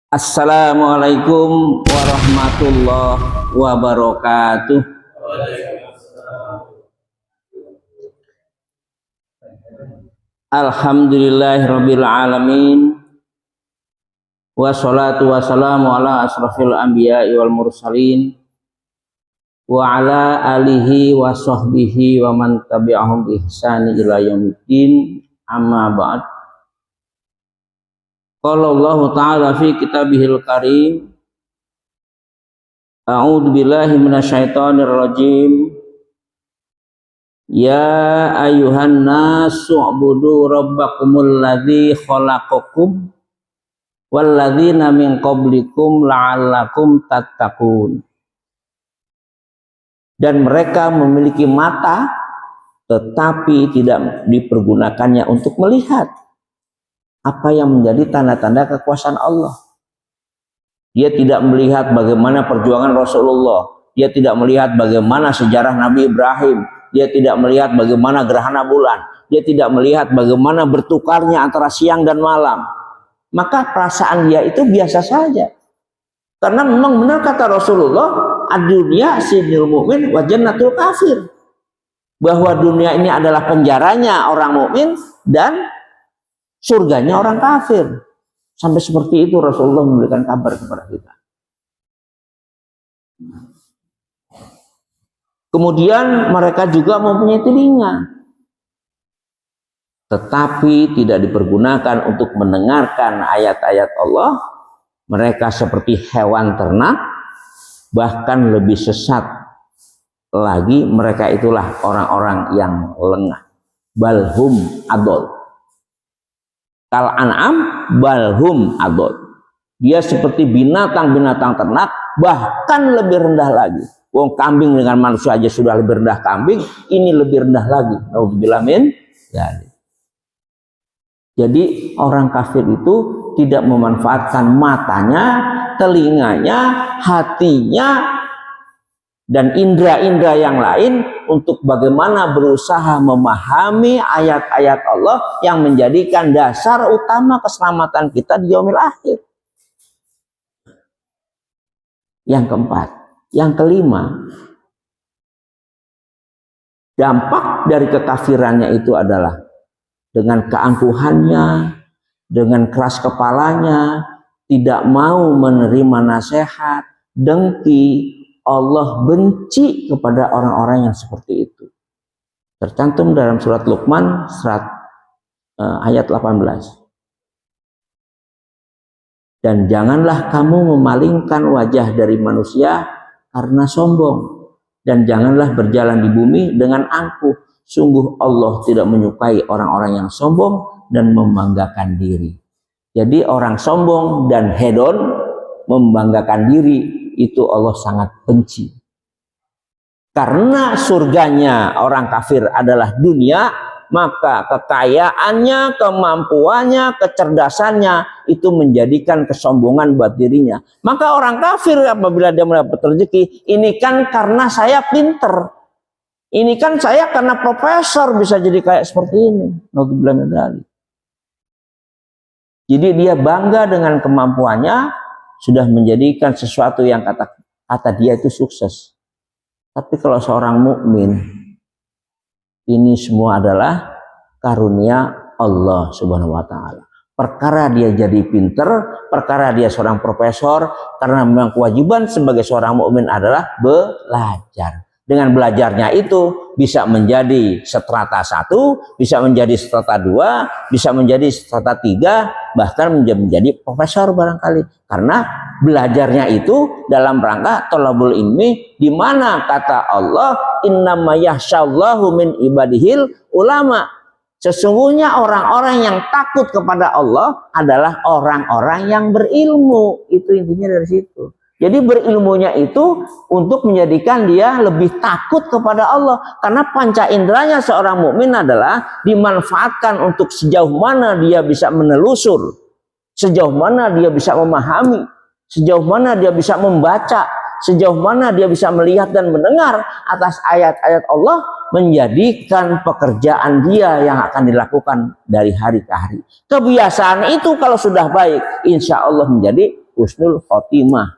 Assalamualaikum warahmatullahi wabarakatuh. Alhamdulillahirabbil alamin. Wassalatu wassalamu ala asrofil anbiya'i wal mursalin wa ala alihi wa sahbihi wa man tabi'ahum bi ihsani ila yaumiddin. Amma ba'd. Qala Allah Ta'ala fi kitabihil karim, a'udzu billahi minasyaitonir rajim. Ya ayuhan nasu ubudu rabbakumul ladzi khalaqakum wal ladzina min qablikum la'allakum tattaqun. Dan mereka memiliki mata tetapi tidak dipergunakannya untuk melihat apa yang menjadi tanda-tanda kekuasaan Allah. Dia tidak melihat bagaimana perjuangan Rasulullah. Dia tidak melihat bagaimana sejarah Nabi Ibrahim. Dia tidak melihat bagaimana gerhana bulan. Dia tidak melihat bagaimana bertukarnya antara siang dan malam. Maka perasaan dia itu biasa saja. Karena memang benar kata Rasulullah, ad-dunya sijnul mu'min wa jannatul kafir. Bahwa dunia ini adalah penjaranya orang mukmin dan surganya orang kafir. Sampai seperti itu Rasulullah memberikan kabar kepada kita. Kemudian mereka juga mempunyai telinga, tetapi tidak dipergunakan untuk mendengarkan ayat-ayat Allah. Mereka seperti hewan ternak, bahkan lebih sesat lagi. Mereka itulah orang-orang yang lengah. Balhum adol. Kal an'am balhum adol. Dia seperti binatang-binatang ternak, bahkan lebih rendah lagi. Wong kambing dengan manusia aja sudah lebih rendah kambing, ini lebih rendah lagi. Nauzubillah min dzalik. Jadi orang kafir itu tidak memanfaatkan matanya, telinganya, hatinya, dan indera-indera yang lain untuk bagaimana berusaha memahami ayat-ayat Allah yang menjadikan dasar utama keselamatan kita di yaumil akhir. Yang keempat, yang kelima, dampak dari kekafirannya itu adalah dengan keangkuhannya, dengan keras kepalanya, tidak mau menerima nasihat, dengki. Allah benci kepada orang-orang yang seperti itu. Tercantum dalam surat Luqman ayat 18. Dan janganlah kamu memalingkan wajah dari manusia karena sombong, dan janganlah berjalan di bumi dengan angkuh. Sungguh Allah tidak menyukai orang-orang yang sombong dan membanggakan diri. Jadi orang sombong dan hedon, membanggakan diri, itu Allah sangat benci. Karena surganya orang kafir adalah dunia, maka kekayaannya, kemampuannya, kecerdasannya itu menjadikan kesombongan buat dirinya. Maka orang kafir apabila dia mendapat rezeki, ini kan karena saya pinter, ini kan saya karena profesor bisa jadi kayak seperti ini. Jadi dia bangga dengan kemampuannya, sudah menjadikan sesuatu yang kata dia itu sukses. Tapi kalau seorang mukmin, ini semua adalah karunia Allah Subhanahu wa Ta'ala. Perkara dia jadi pinter, perkara dia seorang profesor, karena memang kewajiban sebagai seorang mukmin adalah belajar. Dengan belajarnya itu bisa menjadi strata 1, bisa menjadi strata 2, bisa menjadi strata 3, bahkan menjadi profesor barangkali. Karena belajarnya itu dalam rangka thalabul ilmi, di mana kata Allah, innama yakhsyallahu min ibadihil ulama. Sesungguhnya orang-orang yang takut kepada Allah adalah orang-orang yang berilmu. Itu intinya dari situ. Jadi berilmunya itu untuk menjadikan dia lebih takut kepada Allah. Karena panca inderanya seorang mukmin adalah dimanfaatkan untuk sejauh mana dia bisa menelusur, sejauh mana dia bisa memahami, sejauh mana dia bisa membaca, sejauh mana dia bisa melihat dan mendengar atas ayat-ayat Allah, menjadikan pekerjaan dia yang akan dilakukan dari hari ke hari. Kebiasaan itu kalau sudah baik, insya Allah menjadi husnul khotimah.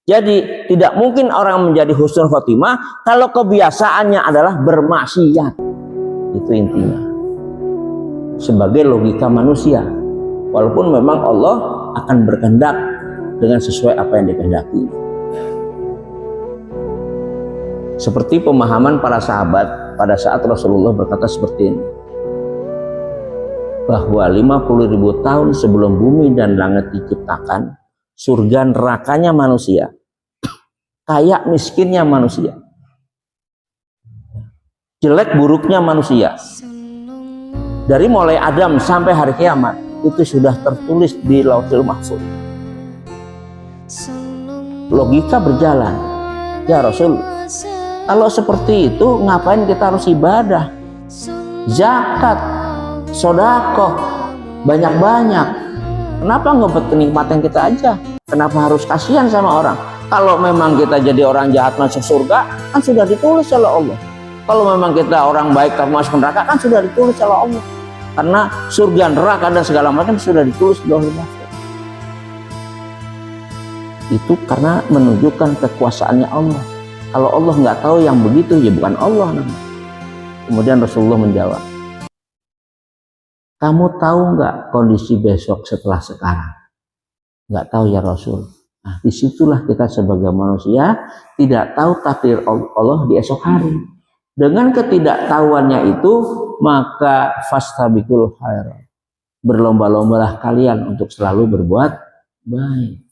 Jadi tidak mungkin orang menjadi husnul khotimah kalau kebiasaannya adalah bermaksiat. Itu intinya. Sebagai logika manusia. Walaupun memang Allah akan berkehendak dengan sesuai apa yang dikehendaki. Seperti pemahaman para sahabat pada saat Rasulullah berkata seperti ini. Bahwa 50.000 tahun sebelum bumi dan langit diciptakan, surga nerakanya manusia, kaya miskinnya manusia, jelek buruknya manusia, dari mulai Adam sampai hari kiamat itu sudah tertulis di Lauhul Mahfuz. Logika berjalan. Ya Rasul, kalau seperti itu ngapain kita harus ibadah, zakat, sodakoh, banyak-banyak? Kenapa nggak kenikmatan kita aja? Kenapa harus kasihan sama orang? Kalau memang kita jadi orang jahat masuk surga, kan sudah ditulis oleh Allah. Kalau memang kita orang baik tapi masuk neraka, kan sudah ditulis oleh Allah. Karena surga, neraka dan segala macam sudah ditulis di Lauhul Mahfuz. Itu karena menunjukkan kekuasaannya Allah. Kalau Allah nggak tahu yang begitu, ya bukan Allah namanya. Kemudian Rasulullah menjawab, kamu tahu nggak kondisi besok setelah sekarang? Nggak tahu ya Rasul. Nah, disitulah kita sebagai manusia tidak tahu takdir Allah di esok hari. Dengan ketidaktahuannya itu, maka fastabiqul khairat. Berlomba-lombalah kalian untuk selalu berbuat baik.